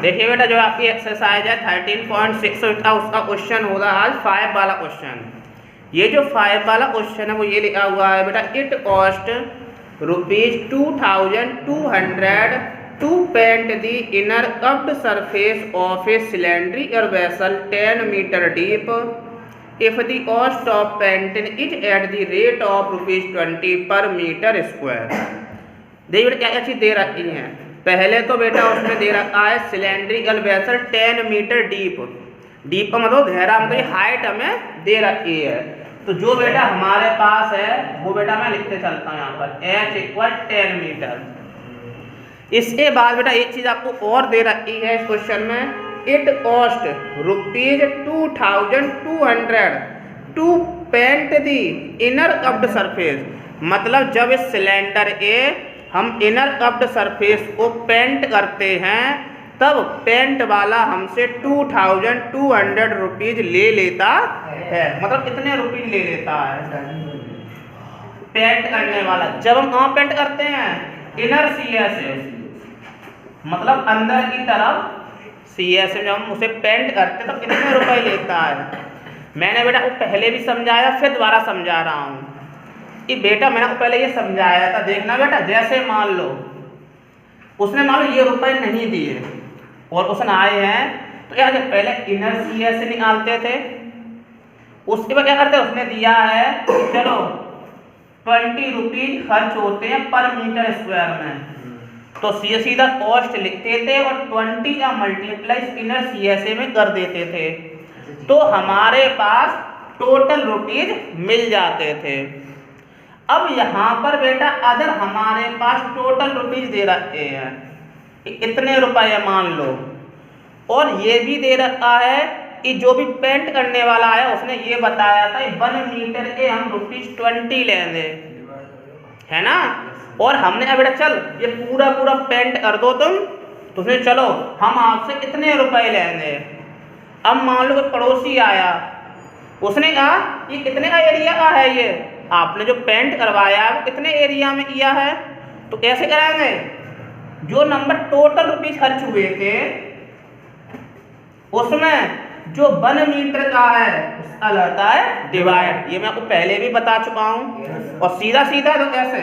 देखिए बेटा, जो आपकी एक्सरसाइज है 13.6 उसका क्वेश्चन होगा आज 5 वाला क्वेश्चन। ये जो 5 वाला क्वेश्चन है वो ये लिखा हुआ है बेटा, it cost ₹2200 to paint the inner curved surface of a cylindrical vessel 10 metre deep if the cost of painting is at the rate of ₹20 per metre square. देखिए बेटा क्या क्या चीज़ दे रखी हैं। पहले तो बेटा उसमें दे रखा है cylindrical vessel 10 metre deep. Deep का मतलब गहरा, मतलब हाइट हमें दे रखी है। तो जो बेटा हमारे पास है वो बेटा मैं लिखते चलता हूँ यहाँ पर h = 10 मीटर। इसके बाद बेटा एक चीज़ आपको और दे रखी है इस क्वेश्चन में, it cost ₹2200 to paint the inner curved surface. मतलब जब इस सिलेंडर ए हम इनर कर्व्ड सरफेस को पेंट करते हैं तब पेंट वाला हमसे ₹2200 ले लेता है। मतलब कितने रुपये ले लेता है पेंट करने वाला। जब हम कहाँ पेंट करते हैं, इनर CS से, मतलब अंदर की तरफ CS में हम उसे पेंट करते तो कितने रुपए लेता है। मैंने बेटा वो पहले भी समझाया, फिर दोबारा समझा रहा हूँ कि बेटा मैंने आपको पहले ये समझाया था। देखना बेटा, जैसे मान लो उसने मान लो ये रुपए नहीं दिए और उसने आए हैं तो क्या करते, पहले इनर CS से निकालते थे, उसके बाद क्या करते, उसने दिया है चलो ₹20 खर्च होते हैं पर मीटर स्क्वायर में, तो सीधा कॉस्ट लिखते थे और 20 का मल्टीप्लाई इनर CS में कर देते थे तो हमारे पास टोटल रुपीज मिल जाते थे। अब यहाँ पर बेटा अगर हमारे पास टोटल रुपीज दे रखे हैं इतने रुपए मान लो, और ये भी दे रखा है कि जो भी पेंट करने वाला है उसने ये बताया था 1 मीटर के हम ₹20 लेंगे, है ना। और हमने अब बेटा चल ये पूरा पेंट कर दो तुम, तो उसने चलो हम आपसे कितने रुपए लेंगे। अब मान लो कोई पड़ोसी आया, उसने कहा ये कितने का एरिया का है, ये आपने जो पेंट करवाया वो कितने एरिया में किया है। तो कैसे कराएंगे, जो नंबर टोटल रुपीज खर्च हुए थे उसमें जो 1 मीटर का है उसका लगता है डिवाइड। ये मैं आपको पहले भी बता चुका हूँ। और सीधा तो कैसे,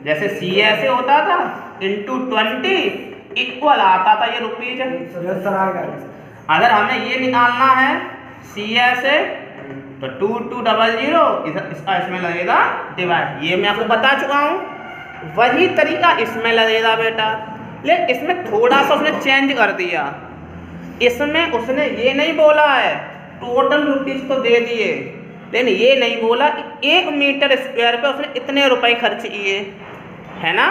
जैसे CS होता था × 20 इक्वल आता था ये रुपीज। अगर हमें ये निकालना है CS तो 2200 इसका इसमें लगेगा डिवाइड। ये मैं आपको बता चुका हूँ, वही तरीका इसमें लगेगा बेटा। लेकिन इसमें थोड़ा सा उसने चेंज कर दिया। इसमें उसने ये नहीं बोला है टोटल रुपीज तो दे दिए, लेकिन ये नहीं बोला कि 1 मीटर स्क्वायर पे उसने इतने रुपए खर्च किए, है ना।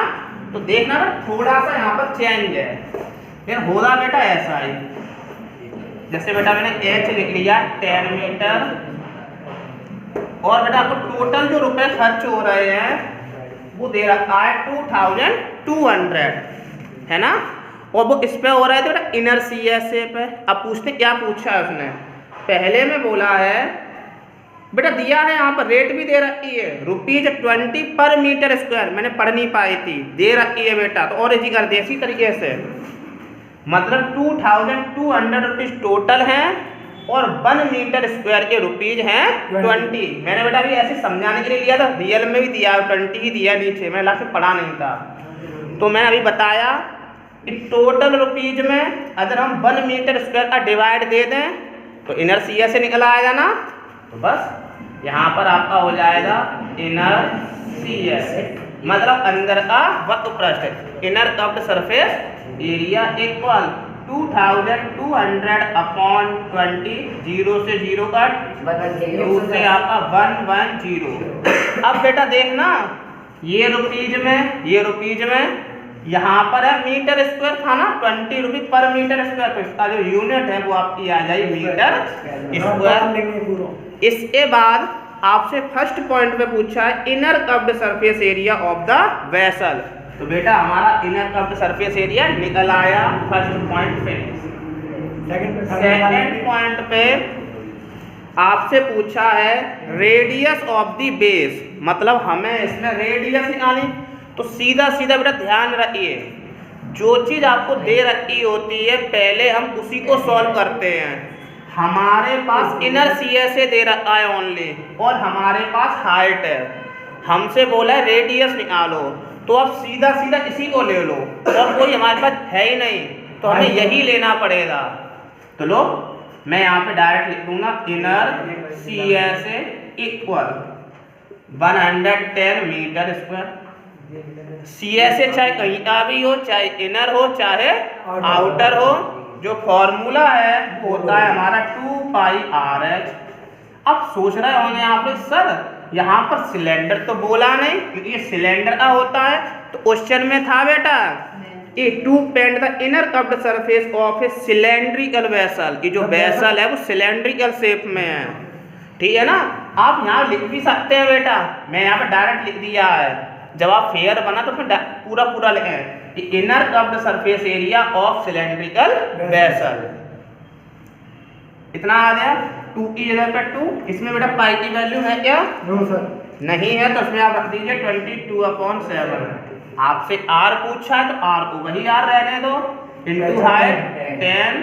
तो देखना थोड़ा सा यहाँ पर चेंज है, लेकिन होगा बेटा ऐसा ही। जैसे बेटा मैंने H लिख लिया 10 मीटर, और बेटा आपको टोटल जो रुपए खर्च हो रहे हैं वो दे रखा है 2200, है ना। और वो इस पे हो रहा है तो बेटा इनर CS पे। अब पूछते क्या पूछा है उसने, पहले में बोला है बेटा दिया है यहाँ पर रेट भी दे रखी है ₹20 पर मीटर स्क्वायर, मैंने पढ़ नहीं पाई थी, दे रखी है बेटा। तो और इसी कर दे इसी तरीके से, मतलब ₹2200 टोटल हैं और 1 मीटर स्क्वायर के रुपीज हैं 20। मैंने बेटा भी ऐसे समझाने के लिए लिया था, रियल में भी दिया 20 ही दिया नीचे, मैं लास्ट में पढ़ा नहीं था। तो मैंने अभी बताया कि टोटल रुपीज में अगर हम 1 मीटर स्क्वायर का डिवाइड दे दें तो इनर CS से निकल आएगा ना। तो बस यहाँ पर आपका हो जाएगा इनर CS, मतलब अंदर का वक्र पृष्ठ, inner curved surface area equal 2200/20, 0 से 0 कट, 2 से आपका 110। अब बेटा देखना ये रुपीज में यहाँ पर है मीटर स्क्वायर था ना, ₹20 पर मीटर स्क्वायर, तो इसका जो यूनिट है वो आपकी आ जाएगी मीटर स्क्वायर। इसके बाद आपसे फर्स्ट पॉइंट पे पूछा है inner curved surface area of the vessel. तो बेटा हमारा इनर कर्व्ड सरफेस एरिया निकल आया फर्स्ट पॉइंट पे। सेकंड पॉइंट पे आपसे पूछा है रेडियस ऑफ द बेस, मतलब हमें इसमें रेडियस निकाली। तो सीधा बेटा ध्यान रखिए, जो चीज़ आपको दे रखी होती है पहले हम उसी को सॉल्व करते हैं। हमारे पास इनर CSA दे रखा है ओनली, और हमारे पास हाइट है, हमसे बोला है रेडियस निकालो, तो अब सीधा सीधा इसी को ले लो, और कोई हमारे पास है ही नहीं तो हमें यही लेना पड़ेगा। तो लो मैं यहाँ पे डायरेक्ट लिख दूंगा inner CSA equal 110 metre square. CSA चाहे कहीं का भी हो, चाहे इनर हो चाहे आउटर हो, जो फॉर्मूला है वो होता है हमारा 2 पाई RH। अब सोच रहे होंगे यहाँ पे सर यहाँ पर सिलेंडर तो बोला नहीं, क्योंकि ये सिलेंडर का होता है, तो क्वेश्चन में था बेटा a to paint the inner curved surface of a cylindrical vessel, कि जो वेसल है वो सिलेंड्रिकल शेप में है, ठीक है ना। आप यहाँ लिख भी सकते हैं बेटा, मैं यहाँ पे डायरेक्ट लिख दिया है, जब आप फेयर बना तो फिर पूरा पूरा लिखें inner curved surface area of cylindrical vessel. इतना आ गया 2 की जगह पे 2, इसमें बेटा पाई की वैल्यू है क्या? नो सर, नहीं है, तो इसमें आप रख दीजिए 22/7। आपसे R पूछा है तो R को वही R रहने दो, इनटू हाइट 10।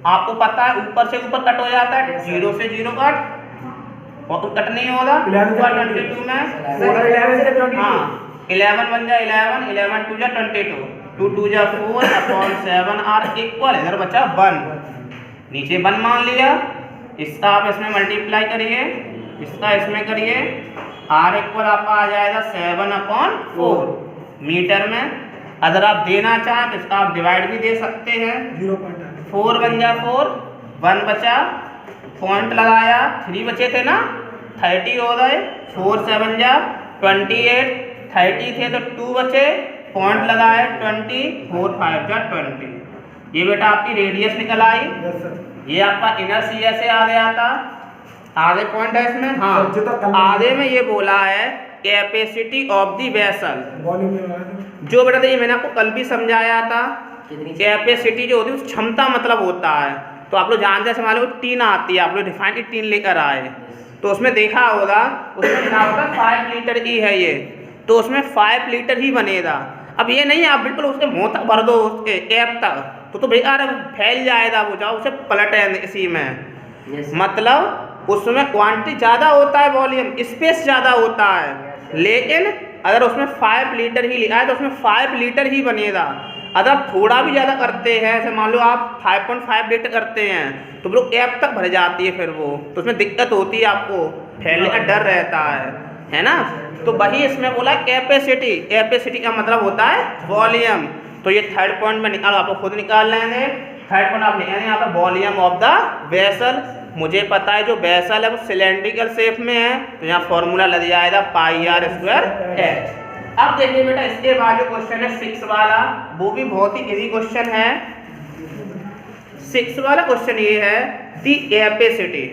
आपको पता है ऊपर से ऊपर कट हो जाता है, 0 से 0 कट, और तो कट नहीं होगा 22 में 11 बन जाए 11, 11 2 जा 22, 2 2 जा 4/7R इक्वल, इधर बचा 1, नीचे 1 मान लिया, इसका आप इसमें मल्टीप्लाई करिए, इसका इसमें करिए, R इक्वल आपका आ जाएगा 7/4 मीटर में। अगर आप देना चाहें तो इसका आप डिवाइड भी दे सकते हैं, 4 बन जा 4, 1 बचा, पॉइंट लगाया, 3 बचे थे ना, 30 हो गए, 4 7 जा 28, 30 थे तो 2 बचे, पॉइंट लगाए 20, 4 5 जा 20। ये बेटा आपकी रेडियस निकल आई। ये आपका इनर CSA आ गया था। आगे पॉइंट है इसमें, हाँ आगे में ये बोला है कैपेसिटी ऑफ दी वेसल, जो बेटा ये मैंने आपको कल भी समझाया था। कैपेसिटी जो होती है उस क्षमता मतलब होता है, तो आप लोग जानते हैं, मान लो टीन आती है, आप लोग रिफाइंड की टीन लेकर आए तो उसमें देखा होगा, उसमें क्या होगा 5 लीटर की है ये, तो उसमें 5 लीटर ही बनेगा। अब ये नहीं आप बिल्कुल उसके मुँह तक भर दो, उसके कैप तक, तो बेकार फैल जाएगा वो, जाओ उसे पलटे इसी में। मतलब उसमें क्वांटिटी ज़्यादा होता है, वॉल्यूम स्पेस ज़्यादा होता है, लेकिन अगर उसमें 5 लीटर ही लिखा है तो उसमें 5 लीटर ही बनेगा। अगर आप थोड़ा भी ज़्यादा करते हैं, जैसे मान लो आप 5.5 लीटर करते हैं तो वो कैप तक भर जाती है, फिर वो तो उसमें दिक्कत होती है, आपको फैलने का डर रहता है ना। तो वही इसमें बोला कैपेसिटी, कैपेसिटी का मतलब होता है वॉल्यूम। तो ये थर्ड पॉइंट में निकालो, आपको खुद निकाल लेंगे। थर्ड पॉइंट आप लिखेंगे यहाँ पर वॉल्यूम ऑफ द वेसल। मुझे पता है जो वेसल है वो सिलेंड्रिकल शेप में है, तो यहाँ फॉर्मूला लग जाएगा πr²h। अब देखिए बेटा इसके बाद जो क्वेश्चन है 6 वाला, वो भी बहुत ही इजी क्वेश्चन है। 6 वाला क्वेश्चन ये है दी कैपेसिटी,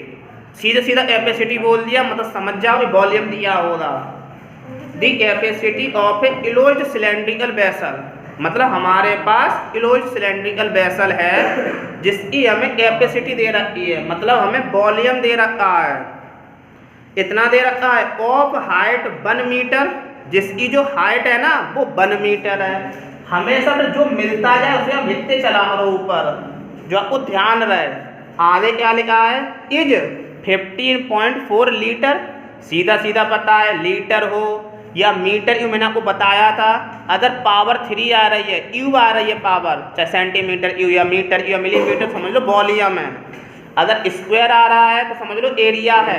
सीधा सीधा कैपेसिटी बोल दिया, मतलब समझ जाओ कि वॉल्यूम दिया होगा। The capacity of a closed cylindrical vessel, मतलब हमारे पास क्लोज्ड सिलेंड्रिकल वेसल है जिसकी हमें कैपेसिटी दे रखी है, मतलब हमें वॉल्यूम दे रखा है, इतना दे रखा है, ऑफ हाइट 1 मीटर, जिसकी जो हाइट है ना वो 1 मीटर है। हमेशा जो मिलता जाए उसे आप लिखते चला करो ऊपर, जो आपको ध्यान रहे। आगे क्या लिखा है, इज 15.4 लीटर, सीधा सीधा पता है लीटर हो या मीटर, यू मैंने आपको बताया था। अगर पावर 3 आ रही है, यू आ रही है पावर, चाहे सेंटीमीटर यू या मीटर यू या मिलीमीटर, समझ लो वॉल्यूम है। अगर स्क्वायर आ रहा है तो समझ लो एरिया है,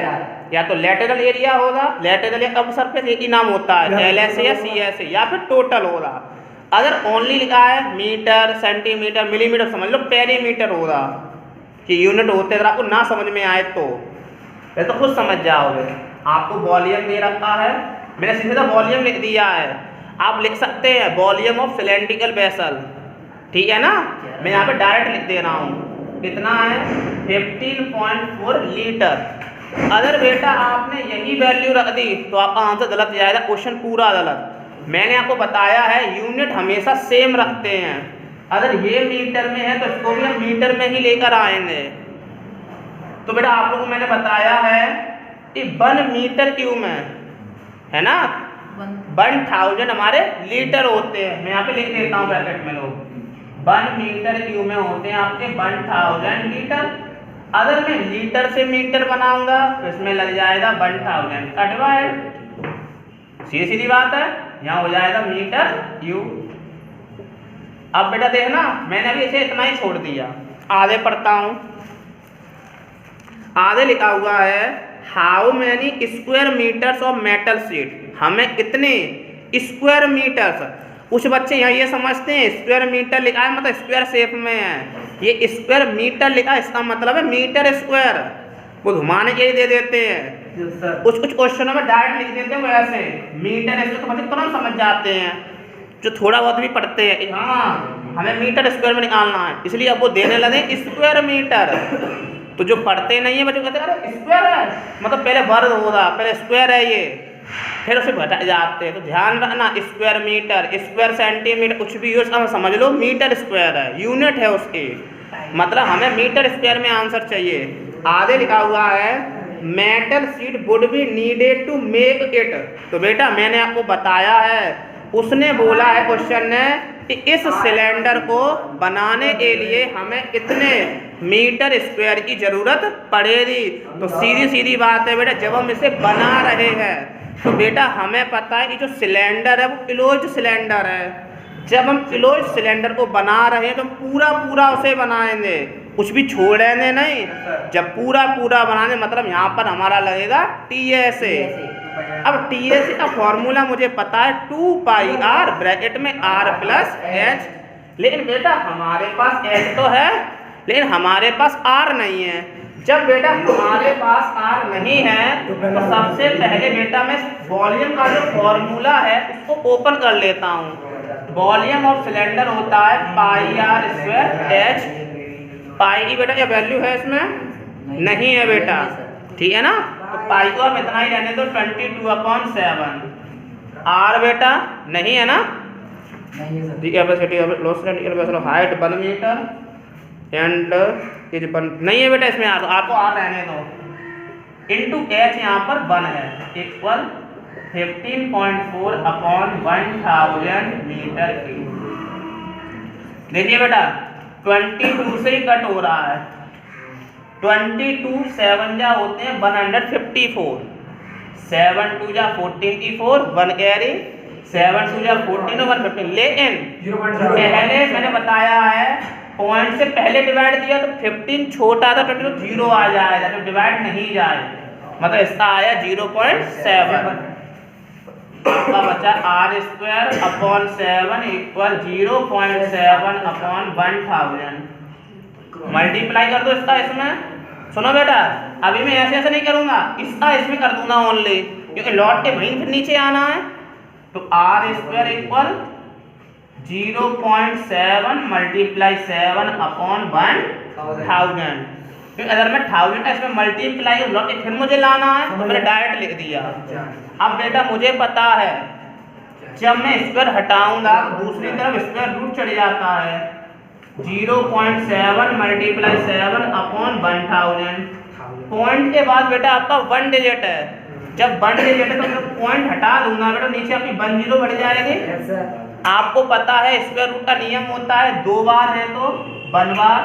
या तो लेटरल एरिया होगा, लेटरल या अब सरफेस एक ही नाम होता है, LSA या CSA, या फिर टोटल होगा। अगर ओनली लिखा है मीटर सेंटीमीटर मिलीमीटर, समझ लो पेरीमीटर होगा, कि यूनिट होते अगर आपको ना समझ में आए तो खुद समझ जाओगे। आपको वॉल्यूम दे रखा है, मैंने सीधा वॉल्यूम लिख दिया है, आप लिख सकते हैं वॉल्यूम ऑफ सिलेंड्रिकल वेसल, ठीक है ना। मैं यहाँ पे डायरेक्ट लिख दे रहा हूँ, कितना है 15.4 लीटर। अगर बेटा आपने यही वैल्यू रख दी तो आपका आंसर गलत जाएगा, क्वेश्चन पूरा गलत। मैंने आपको बताया है यूनिट हमेशा सेम रखते हैं, अगर ये मीटर में है तो इसको भी हम मीटर में ही लेकर आएंगे। तो बेटा आप लोगों को मैंने बताया है कि 1 मीटर क्यूब में है ना, 1000 हमारे लीटर होते हैं। मैं यहाँ पे लिख देता हूँ ब्रैकेट में लोग, 1 मीटर क्यूब में होते हैं आपके 1000 लीटर। अगर मैं लीटर से मीटर बनाऊंगा तो इसमें लग जाएगा 1000 का डिवाइड, सीधी सीधी बात है, यहाँ हो जाएगा मीटर क्यूब। अब बेटा देखना, मैंने अभी इसे इतना ही छोड़ दिया, आगे पढ़ता हूँ। आगे लिखा हुआ है how many square metres of metal sheet, हमें कितने स्क्वायर मीटर्स। कुछ बच्चे यहाँ ये समझते हैं स्क्वायर मीटर लिखा है मतलब स्क्वायर शेप में है, ये स्क्वायर मीटर लिखा है इसका मतलब है मीटर स्क्वायर, वो घुमाने के लिए दे देते हैं। कुछ क्वेश्चनों में डायरेक्ट लिख देते हैं वैसे मीटर स्क्वायर, तो बच्चे तुरंत समझ जाते हैं जो थोड़ा बहुत भी पढ़ते हैं, हाँ हमें मीटर स्क्वायर में निकालना है, इसलिए अब वो देने लगे स्क्वायर मीटर। तो जो पढ़ते नहीं है बच्चों कहते हैं अरे स्क्वायर है मतलब पहले वर्ग होगा, पहले स्क्वायर है ये, फिर उसे घटाए जाते हैं। तो ध्यान रखना स्क्वायर मीटर, स्क्वायर सेंटीमीटर, कुछ भी यूज समझ लो मीटर स्क्वायर है, यूनिट है उसकी, मतलब हमें मीटर स्क्वायर में आंसर चाहिए। आगे लिखा हुआ है metal sheet would be needed to make it. तो बेटा मैंने आपको बताया है, उसने बोला है क्वेश्चन ने कि इस सिलेंडर को बनाने के लिए हमें कितने मीटर स्क्वायर की जरूरत पड़ेगी। तो सीधी सीधी बात है बेटा, जब हम इसे बना रहे हैं तो बेटा हमें पता है कि जो सिलेंडर है वो क्लोज्ड सिलेंडर है। जब हम क्लोज्ड सिलेंडर को बना रहे हैं तो पूरा उसे बनाएंगे, कुछ भी छोड़ेंगे नहीं। जब पूरा बनाने मतलब यहाँ पर हमारा लगेगा TSA। अब TSA का फॉर्मूला मुझे पता है 2πr ब्रैकेट में r प्लस h, लेकिन बेटा हमारे पास h तो है लेकिन हमारे पास r नहीं है। जब बेटा हमारे पास r नहीं है तो सबसे पहले बेटा मैं वॉल्यूम का जो फॉर्मूला है उसको ओपन कर लेता हूँ। वॉल्यूम ऑफ सिलेंडर होता है πr² h। पाई की बेटा क्या वैल्यू है इसमें? नहीं है बेटा, ठीक है ना, तो पाई को आप इतना ही रहने दो 22/7। r बेटा नहीं है ना, हाइट 1 मीटर एंड इज 1 नहीं है बेटा इसमें, आपको r रहने दो, इंटू h यहाँ पर 1 है, इक्वल 15.4/1000 मीटर क्यूब। देखिए बेटा 22 से ही कट हो रहा है, 22 7 जा होते हैं 154, 7 2 जा 14 की 4 1 कैरी, 7 2 जा 14 और 115। लेकिन पहले मैंने बताया है पॉइंट से पहले डिवाइड दिया तो 15 छोटा था 22 0 आ जाएगा, तो डिवाइड नहीं जाए, मतलब इसका आया 0.7। आपका बचा r² इक्वल 0.7/1000। मल्टीप्लाई कर दो इसका इसमें। सुनो बेटा अभी मैं ऐसे नहीं करूंगा, इसका इसमें कर दूंगा ओनली, क्योंकि लौट के वहीं फिर नीचे आना है। तो r² इक्वल 0.7 मल्टीप्लाई 7/1000। क्योंकि अगर मैं 1000 इसमें मल्टीप्लाई लौट के फिर मुझे लाना है तो मैंने डायरेक्ट लिख दिया। अब बेटा मुझे पता है जब मैं स्क्वायर हटाऊंगा तो दूसरी तरफ स्क्वायर रूट चढ़ जाता है, 0.7 मल्टीप्लाई 7/1000। पॉइंट के बाद बेटा आपका 1 डिजिट है, जब 1 डिजिट है तो मैं पॉइंट हटा दूंगा बेटा, नीचे आपकी 1 0 बढ़ जाएगी। आपको पता है स्क्वायर रूट का नियम होता है 2 बार है तो 1 बार,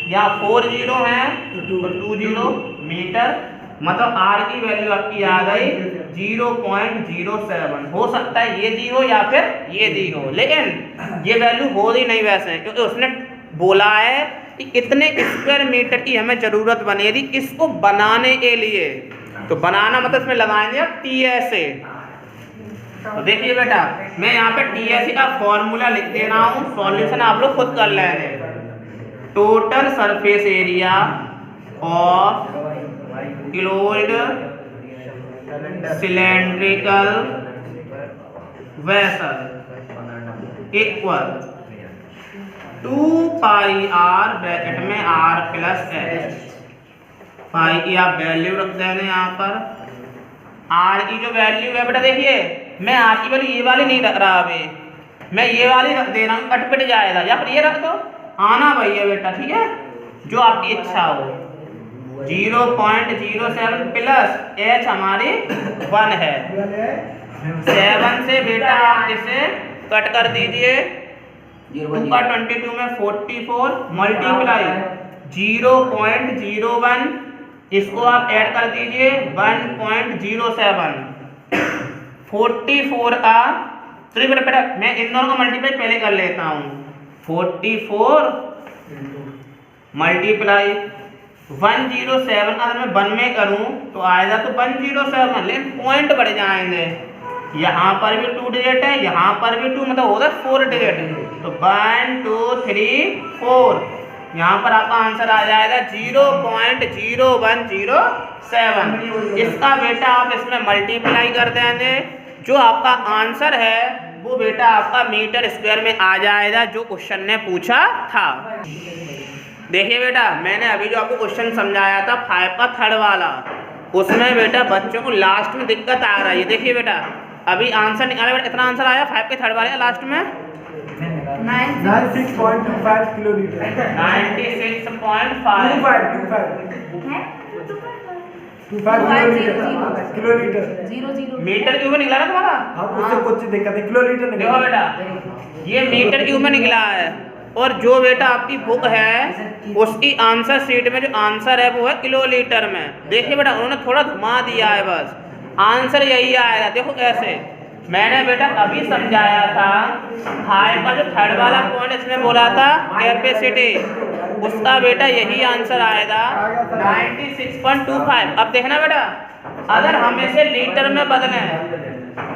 या 4 0 है तो 2 0 मीटर, मतलब r की वैल्यू आपकी आ गई 0.07। हो सकता है ये दी हो या फिर ये दी हो, लेकिन ये वैल्यू हो ही नहीं वैसे, क्योंकि उसने बोला है कि कितने स्क्वायर मीटर की हमें जरूरत बनेगी इसको बनाने के लिए। तो बनाना मतलब इसमें लगाएंगे आप TSA। तो देखिए बेटा मैं यहाँ पे TSA का फॉर्मूला लिख दे रहा हूँ, सॉल्यूशन आप लोग खुद कर लेंगे। Total surface area of closed cylindrical vessel equal 2πr bracket में r प्लस h। पाई की आप वैल्यू रख देंगे यहाँ पर। r की जो वैल्यू है बेटा देखिए मैं r की वैल्यू ये वाली नहीं रख रहा, अभी मैं ये वाली रख दे रहा हूँ, कट पिट जाएगा, या फिर ये रख दो, आना भैया बेटा, ठीक है जो आपकी इच्छा हो। 0.07 प्लस h हमारी 1 है, 7 से बेटा आप इसे कट कर दीजिए। 2 का 22 में 44 मल्टीप्लाई 0.01, इसको आप ऐड कर दीजिए 1.07। 44 आ तो बेटा मैं इन दोनों का मल्टीप्लाई पहले कर लेता हूँ। 44 मल्टीप्लाई 107 अगर मैं 1 में करूँ तो आएगा तो 107, लेकिन पॉइंट बढ़ जाएंगे। यहाँ पर भी 2 डिजिट है, यहाँ पर भी 2, मतलब होगा 4 डिजिट। तो 1 2 3 4, यहाँ पर आपका आंसर आ जाएगा 0.0107। इसका बेटा आप इसमें मल्टीप्लाई कर देंगे, जो आपका आंसर है वो बेटा आपका मीटर स्क्वायर में आ जाएगा, जो क्वेश्चन ने पूछा था। देखिए बेटा मैंने अभी जो आपको क्वेश्चन समझाया था 5 का थर्ड वाला, उसमें बेटा बच्चों को लास्ट में दिक्कत आ रही है। देखिए बेटा अभी आंसर निकाला, बेटा इतना आंसर आया 5 के थर्ड वाले लास्ट में 96.25 किलोलीटर। 96.5 किलोलीटर मीटर क्यूब में निकला ना तुम्हारा। आप उससे कुछ दिक्कत है, किलोलीटर देखो बेटा ये मीटर क्यूब में निकला है, और जो बेटा आपकी बुक है उसकी आंसर शीट में जो आंसर है वो है किलोलीटर में। देखिए बेटा उन्होंने थोड़ा घुमा दिया है, बस आंसर यही आएगा। देखो कैसे मैंने बेटा अभी समझाया था 5 का जो थर्ड वाला पॉइंट इसमें बोला था कैपेसिटी, उसका बेटा यही आंसर आएगा 96.25। अब देखना बेटा अगर हम इसे लीटर में बदलें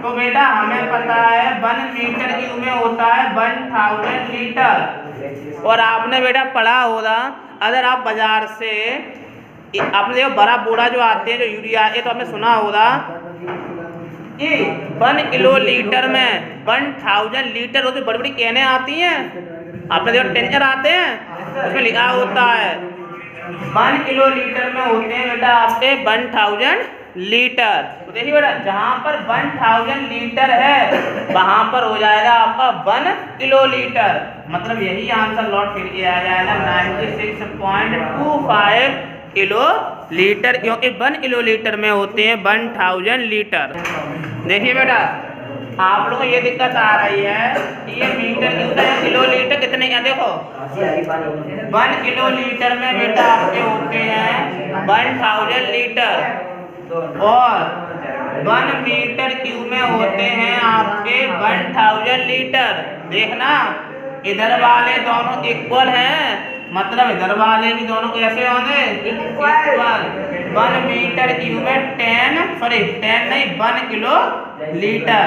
तो बेटा हमें पता है 1 मीटर क्यूब में होता है 1000 लीटर। और आपने बेटा पढ़ा होगा अगर आप बाजार से आपने देखो बड़ा बोरा जो आते हैं जो यूरिया, ये तो आपने सुना होगा कि 1 किलो लीटर में 1000 लीटर होती बड़ी बड़ी कैने आती हैं, आपने देखो टेंकर आते हैं उसमें लिखा होता है 1 किलो लीटर में होते हैं बेटा आपके 1000 लीटर। तो देखिए बेटा जहाँ पर 1000 लीटर है वहाँ पर हो जाएगा आपका 1 किलो लीटर, मतलब यही आंसर लॉट फिर किया जाएगा 96.25 किलो लीटर, क्योंकि 1 किलो लीटर में होते हैं 1000 लीटर। देखिए बेटा आप लोगों को ये दिक्कत आ रही है कि ये मीटर क्यूब है, किलो लीटर कितने का, देखो 1 किलो लीटर में बेटा आपके होते हैं 1000 लीटर, और 1 मीटर क्यूब में होते हैं आपके 1000 लीटर। देखना इधर वाले दोनों इक्वल हैं, मतलब इधर वाले भी दोनों कैसे होंगे इक्वल। 1 मीटर क्यूब में 10 नहीं 1 किलो लीटर।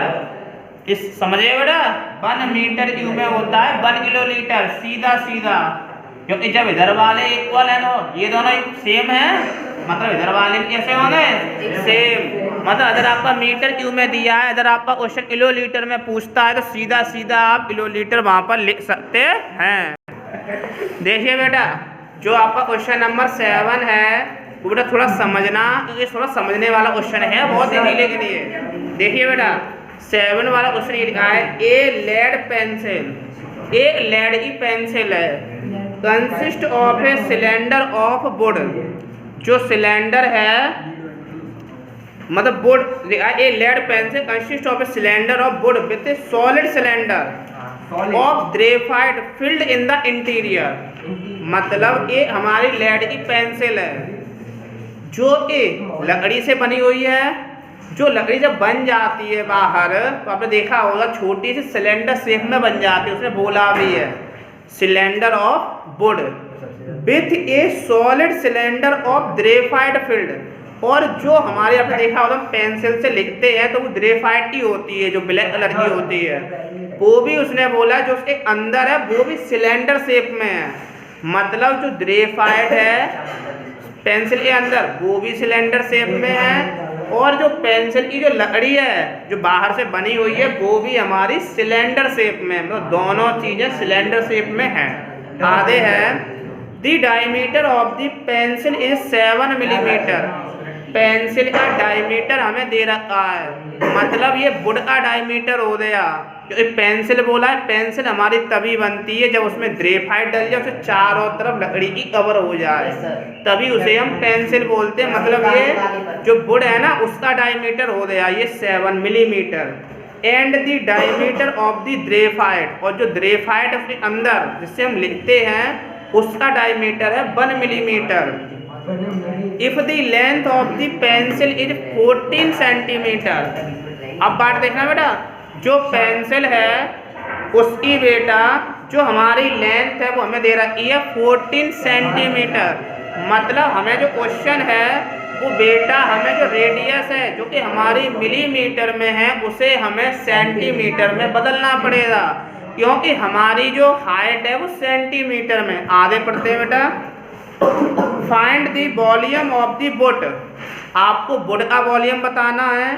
इस समझे बेटा 1 मीटर क्यूब में होता है 1 किलो लीटर, सीधा सीधा, क्योंकि जब इधर वाले इक्वल है तो ये दोनों सेम है, मतलब इधर वाले कैसे होंगे सेम। मतलब अगर आपका मीटर क्यूब में दिया है, अगर आपका क्वेश्चन किलो लीटर में पूछता है तो सीधा सीधा आप किलो लीटर वहां पर लिख सकते हैं। देखिए बेटा जो आपका क्वेश्चन नंबर 7 है वो बेटा थोड़ा समझना, क्योंकि थोड़ा समझने वाला क्वेश्चन है, बहुत ही ढीले के लिए। देखिए बेटा 7 वाला क्वेश्चन ये लिखा है ए लेड पेंसिल, एक लेड की पेंसिल है, consist of a cylinder of wood, जो सिलेंडर है मतलब wood, a lead pencil consist of a cylinder of wood with a solid cylinder of graphite filled in the interior. मतलब ये हमारी lead की पेंसिल है जो कि लकड़ी से बनी हुई है। जो लकड़ी जब बन जाती है बाहर तो आपने देखा होगा छोटी सी सिलेंडर शेप में बन जाती है, उसमें बोला भी है cylinder of wood with a solid cylinder of graphite field. और जो हमारे आपने देखा होगा पेंसिल से लिखते हैं तो वो ग्रेफाइट की होती है, जो ब्लैक कलर की होती है, वो भी उसने बोला जो उसके अंदर है वो भी सिलेंडर शेप में है। मतलब जो ग्रेफाइट है पेंसिल के अंदर वो भी सिलेंडर शेप में है, और जो पेंसिल की जो लकड़ी है जो बाहर से बनी हुई है वो भी हमारी सिलेंडर शेप में, मतलब दोनों चीजें सिलेंडर शेप में हैं। आगे है the diameter of the pencil is 7 millimetre. Pencil का डायमीटर हमें दे रखा है, मतलब ये वुड का डायमीटर हो गया जो पेंसिल बोला है, पेंसिल हमारी तभी बनती है जब उसमें ग्रेफाइट डल जाए, उसे चारों तरफ लकड़ी की कवर हो जाए, तभी उसे हम पेंसिल बोलते हैं। मतलब ये जो वुड है ना उसका डायमीटर हो गया ये 7 millimetre. And the diameter of the graphite, और जो ग्रेफाइट उसके अंदर जिससे हम लिखते हैं उसका डायमीटर है 1 millimetre. If the length of the pencil is 14 centimetre. अब बात देखना बेटा, जो पेंसिल है उसकी बेटा जो हमारी लेंथ है वो हमें दे रखी है 14 सेंटीमीटर। मतलब हमें जो क्वेश्चन है वो बेटा हमें जो रेडियस है जो कि हमारी मिलीमीटर में है उसे हमें सेंटीमीटर में बदलना पड़ेगा, क्योंकि हमारी जो हाइट है वो सेंटीमीटर में। आगे पढ़ते हैं बेटा। Find the volume of the wood, आपको वुड का वॉल्यूम बताना है।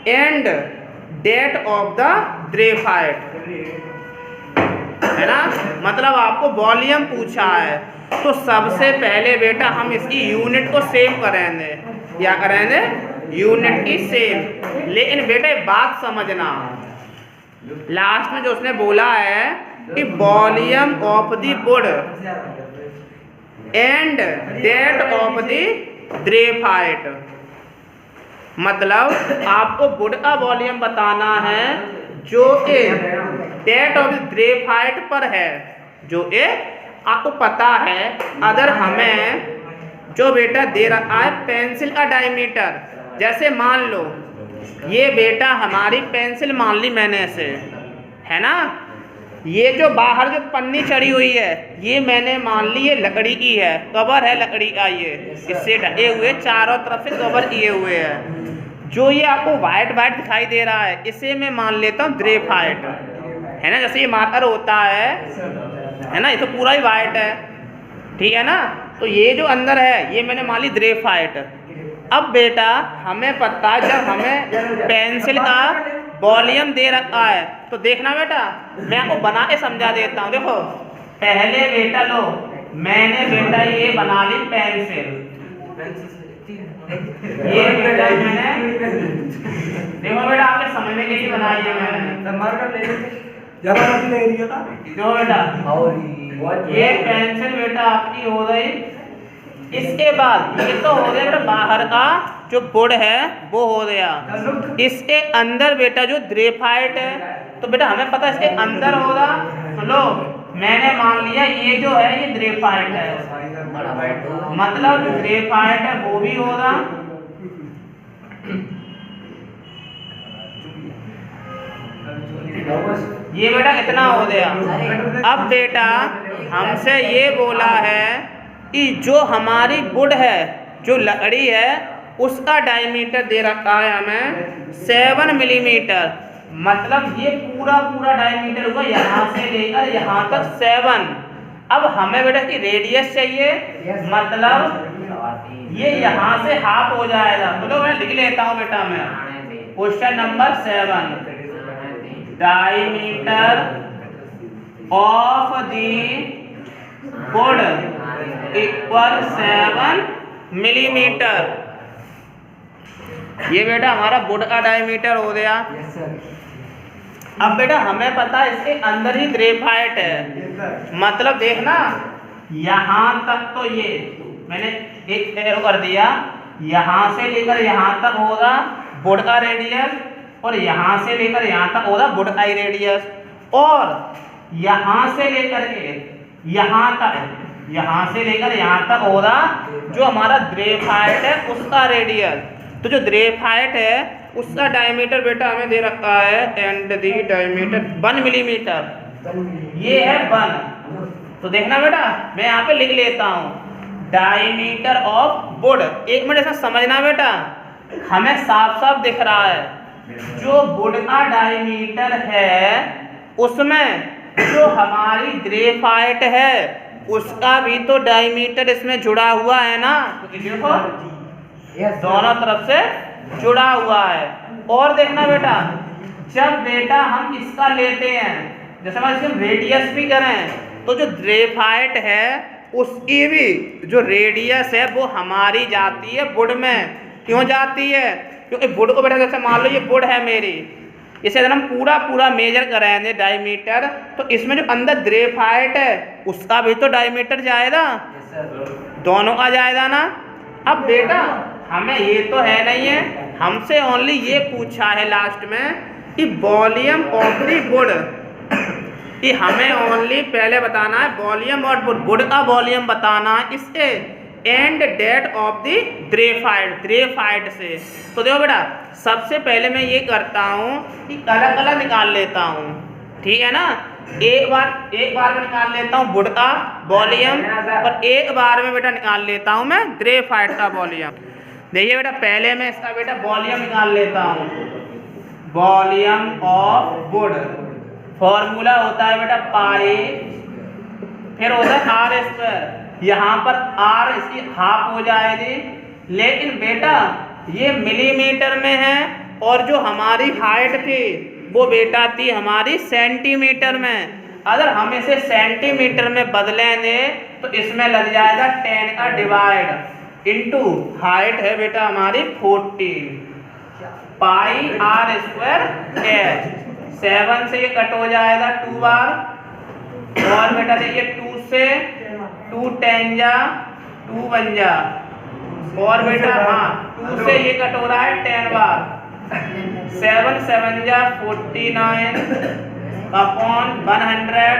And that of the graphite, है ना, मतलब आपको वॉल्यूम पूछा है। तो सबसे पहले बेटा हम इसकी यूनिट को सेव करेंगे। क्या करेंगे? यूनिट की सेव। लेकिन बेटा एक बात समझना, लास्ट में जो उसने बोला है कि volume of the wood and that of the graphite, मतलब आपको वुड का वॉल्यूम बताना है जो कि डेट ऑफ द ग्रेफाइट पर है, जो आपको पता है। अगर हमें जो बेटा दे रहा है पेंसिल का डायमीटर, जैसे मान लो ये बेटा हमारी पेंसिल मान ली मैंने ऐसे, है ना, ये जो बाहर जो पन्नी चढ़ी हुई है ये मैंने मान ली ये लकड़ी की है, कवर है लकड़ी का, ये इससे ढके हुए चारों तरफ से कवर किए हुए हैं। जो ये आपको वाइट वाइट दिखाई दे रहा है इसे मैं मान लेता हूँ ग्रेफाइट, है ना, जैसे ये मार्कर होता है ना, ये तो पूरा ही वाइट है, ठीक है ना। तो ये जो अंदर है ये मैंने मान ली ग्रेफाइट। अब बेटा हमें पता है जब हमें पेंसिल का वॉल्यूम दे रखा है तो देखना बेटा मैं आपको बना के समझा देता हूँ। देखो पहले बेटा लो मैंने बेटा ये बना ली पेंसिल, ये बेटा मैंने देखो बेटा आपके समझने के लिए बनाई है मैंने। जो बेटा ये पेंसिल बेटा आपकी हो गई। इसके बाद ये तो हो गया बेटा बाहर का जो वुड है वो हो गया। इसके अंदर बेटा जो ग्रेफाइट है तो बेटा हमें पता है इसके अंदर होगा। तो लो मैंने मान लिया ये जो है ये ग्रेफाइट है, मतलब जो ग्रेफाइट है वो भी होगा। ये बेटा इतना हो गया। अब बेटा हमसे ये बोला है कि जो हमारी वुड है जो लकड़ी है उसका डायमीटर दे रखा है हमें 7 मिलीमीटर, मतलब ये पूरा पूरा डायमीटर हुआ यहाँ से लेकर यहाँ तक 7। अब हमें बेटा की रेडियस चाहिए, मतलब ये यहाँ से हाफ हो जाएगा। तो मैं लिख लेता हूँ बेटा मैं question number 7, diameter of the wood equal 7 millimetre. ये बेटा हमारा वुड का डायमीटर हो गया। अब बेटा हमें पता है इसके अंदर ही ग्रेफाइट है, मतलब देखना यहाँ तक तो ये मैंने एक एरो कर दिया, यहाँ से लेकर यहाँ तक होगा वुड का रेडियस और यहाँ से लेकर यहाँ तक होगा वुड का रेडियस, और यहाँ से लेकर के यहाँ तक, यहाँ से लेकर यहाँ तक होगा जो हमारा ग्रेफाइट है उसका रेडियस। तो जो ग्रेफाइट है उसका डायमीटर बेटा हमें दे रखा है एंड दी डायमीटर 1 मिलीमीटर, ये है 1। तो देखना बेटा मैं यहाँ पे लिख लेता हूँ डायमीटर ऑफ वुड। एक मिनट ऐसा समझना बेटा, हमें साफ साफ दिख रहा है जो वुड का डायमीटर है उसमें जो हमारी ग्रेफाइट है उसका भी तो डायमीटर इसमें जुड़ा हुआ है ना, देखो दोनों तरफ से जुड़ा हुआ है। और देखना बेटा जब बेटा हम इसका लेते हैं, जैसे हम इसमें रेडियस भी करें तो जो ग्रेफाइट है उसकी भी जो रेडियस है वो हमारी जाती है वुड में। क्यों जाती है? क्योंकि वुड को बेटा जैसे मान लो ये वुड है मेरी, इसे अगर हम पूरा पूरा मेजर कराएंगे डायमीटर, तो इसमें जो अंदर ग्रेफाइट है उसका भी तो डायमीटर जाएगा, दोनों का जाएगा ना। अब बेटा हमें ये तो है नहीं है, हमसे ओनली ये पूछा है लास्ट में कि वॉल्यूम ऑफ द वुड, कि हमें ओनली पहले बताना है वॉल्यूम ऑफ वुड का वॉल्यूम बताना है इससे and that of the graphite से। तो देखो बेटा सबसे पहले मैं ये करता हूँ कि अलग अलग निकाल लेता हूँ, ठीक है ना। एक बार में निकाल लेता हूँ वुड का वॉल्यूम और एक बार में बेटा निकाल लेता हूँ मैं ग्रेफाइट का वॉल्यूम। देखिए बेटा पहले मैं इसका बेटा वॉल्यूम निकाल लेता हूँ। वॉल्यूम ऑफ वुड फॉर्मूला होता है बेटा पाई, फिर होता है आर स्क्वायर। यहाँ पर आर इसकी हाफ हो जाएगी, लेकिन बेटा ये मिलीमीटर में है और जो हमारी हाइट थी वो बेटा थी हमारी सेंटीमीटर में। अगर हम इसे सेंटीमीटर में बदलेंगे तो इसमें लग जाएगा 10 का डिवाइड इनटू हाइट है बेटा हमारी 14 पाई आर स्क्वायर एच। 7 से ये कट हो जाएगा 2 बार, और बेटा देखिए 2 से 2 10 जा 2 1 जा, और बेटा हाँ 2 से ये कट हो रहा है 10 बार। 7 7 जा 49 अपॉन 100,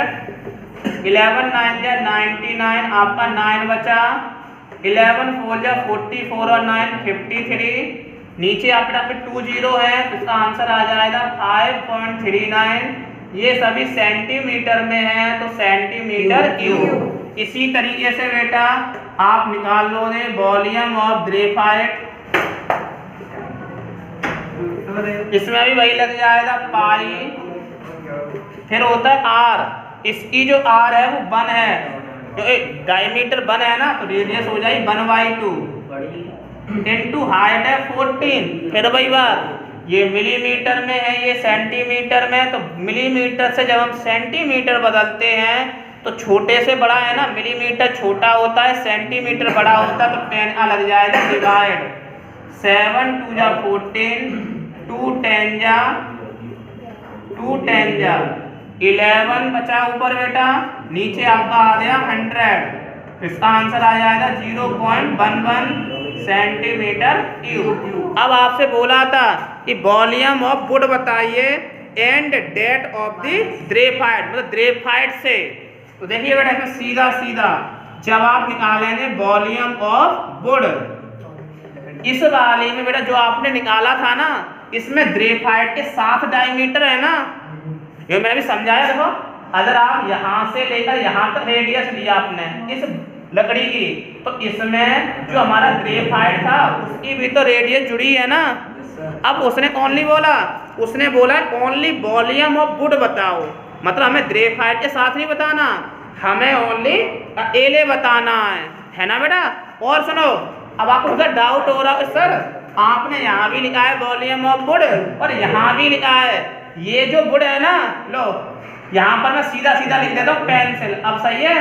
11 9 जा 99, आपका 9 बचा, 11 4 जा 44 और 9 53। नीचे आपके पे 2 0 है तो इसका आंसर आ जाएगा 5.39। ये सभी सेंटीमीटर में है तो सेंटीमीटर क्यूब। इसी तरीके से बेटा आप निकाल लोगे वॉल्यूम ऑफ ग्रेफाइट, इसमें भी वही लग जाएगा पाई, फिर होता है आर। इसकी जो आर है वो 1 है, जो डायमीटर 1 है ना तो रेडियस हो जाएगी 1/2 इनटू हाइट है 14। फिर वही बात ये मिलीमीटर में है ये सेंटीमीटर में, तो मिलीमीटर से जब हम सेंटीमीटर बदलते हैं तो छोटे से बड़ा है ना, मिलीमीटर छोटा होता है सेंटीमीटर बड़ा होता है, तो 10 का लग जाएगा डिवाइड। 7 2 जा 14, 2 10 जा 2 10 जा 11 बचा ऊपर बेटा, नीचे आपका आ गया 100, इसका आंसर आ जाएगा 0.11 सेंटीमीटर क्यूब। अब आपसे बोला था कि वॉल्यूम ऑफ वुड बताइए and that of the graphite, मतलब ग्रेफाइट से। तो देखिए बेटा इसमें सीधा सीधा जब आप निकालेंगे वॉल्यूम ऑफ वुड, इस वाले में बेटा जो आपने निकाला था ना इसमें ग्रेफाइट के 7 डायमीटर है ना, ये मैंने भी समझाया। देखो अगर आप यहाँ से लेकर यहाँ तक रेडियस लिया आपने इस लकड़ी की, तो इसमें जो हमारा ग्रेफाइट था उसकी भी तो रेडियस जुड़ी है ना। अब उसने ओनली बोला, उसने बोला ओनली वॉल्यूम ऑफ वुड बताओ, मतलब हमें ग्रेफाइट के साथ नहीं बताना, हमें ओनली एले बताना है ना बेटा। और सुनो अब आपको उधर डाउट हो रहा है सर आपने यहाँ भी लिखा है वॉल्यूम ऑफ वुड और यहाँ भी लिखा है, ये जो वुड है ना, लो यहाँ पर मैं सीधा सीधा लिख देता हूँ पेंसिल। अब सही है,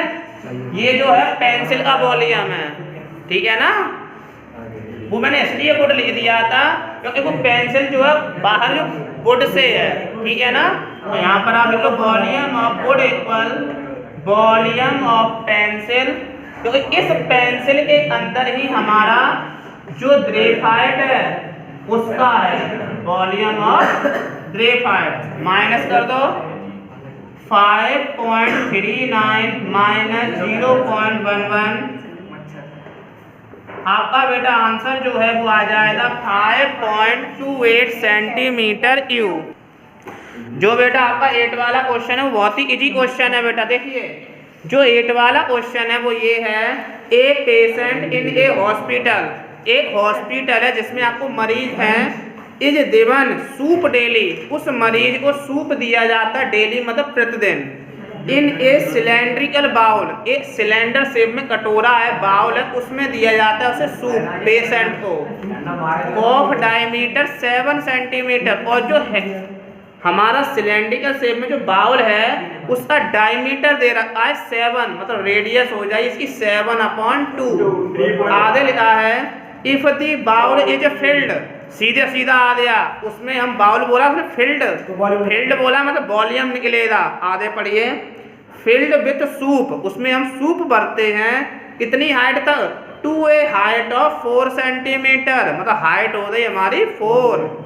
ये जो है पेंसिल का वॉल्यूम है, ठीक है ना। वो मैंने इसलिए वुड लिख दिया था क्योंकि वो पेंसिल जो है बाहर जो वुड से है, ठीक है ना। तो यहाँ पर आप लिख low volume of would equal volume of pencil, क्योंकि इस पेंसिल के अंदर ही हमारा जो ग्रेफाइट है उसका है वॉल्यूम ऑफ ग्रेफाइट। माइनस कर दो 5.39 माइनस 0.11, आपका बेटा आंसर जो है वो आ जाएगा 5.28 सेंटीमीटर क्यूब। जो बेटा आपका 8 वाला क्वेश्चन है वो बहुत ही इजी क्वेश्चन है बेटा। देखिए जो 8 वाला क्वेश्चन है वो ये है, a patient in A hospital, एक हॉस्पिटल है जिसमें आपको मरीज हैं, इज गिवन सूप डेली, उस मरीज को सूप दिया जाता है डेली मतलब प्रतिदिन, इन ए सिलेंड्रिकल बाउल, एक सिलेंडर शेप में कटोरा है बाउल है उसमें दिया जाता है उसे सूप पेशेंट को, ऑफ डायमीटर 7 सेंटीमीटर, और जो है हमारा सिलेंड्रिकल शेप में जो बाउल है उसका डायमीटर दे रखा है 7, मतलब रेडियस हो जाए इसकी 7/2। आगे लिखा है if the bowl is filled सीधे सीधा आ गया, उसमें हम बाउल बोला, उसने फिल्ड, तो volume- फिल्ड बोला मतलब वॉल्यूम निकलेगा। आगे पढ़िए, फिल्ड विथ सूप, उसमें हम सूप भरते हैं कितनी हाइट तक, to a height of 4 centimetre, मतलब हाइट हो गई हमारी 4।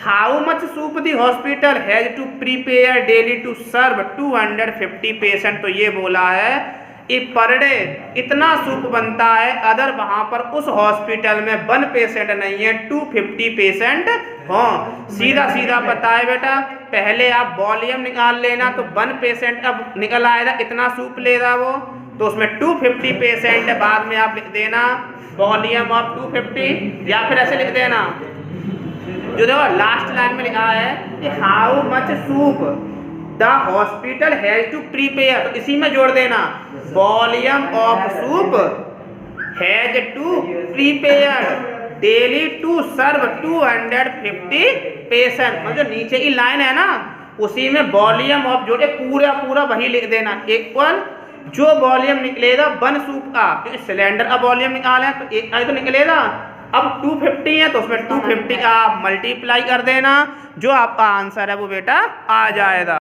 How much soup the hospital has to prepare daily to serve 250 patient, तो ये बोला है कि पर डे इतना सूप बनता है, अगर वहां पर उस हॉस्पिटल में 1 पेशेंट नहीं है, 250 पेशेंट हो। सीधा सीधा पता है बेटा, पहले आप वॉल्यूम निकाल लेना, तो 1 पेशेंट अब निकल आएगा, इतना सूप लेगा वो, तो उसमें 250 पेशेंट, बाद में आप लिख देना वॉल्यूम ऑफ 250, या फिर ऐसे लिख देना जो देखो लास्ट लाइन में लिखा है कि how much soup the hospital has to prepare, तो इसी में जोड़ देना volume of soup has to prepare daily to serve 250 patient, मतलब जो नीचे की लाइन है ना उसी में वॉल्यूम ऑफ जोड़े पूरा पूरा वही लिख देना, इक्वल जो वॉल्यूम निकलेगा 1 सूप का, क्योंकि सिलेंडर अब वॉल्यूम निकाले तो एक तो निकलेगा, अब 250 है तो उसमें 250 का आप मल्टीप्लाई कर देना, जो आपका आंसर है वो बेटा आ जाएगा।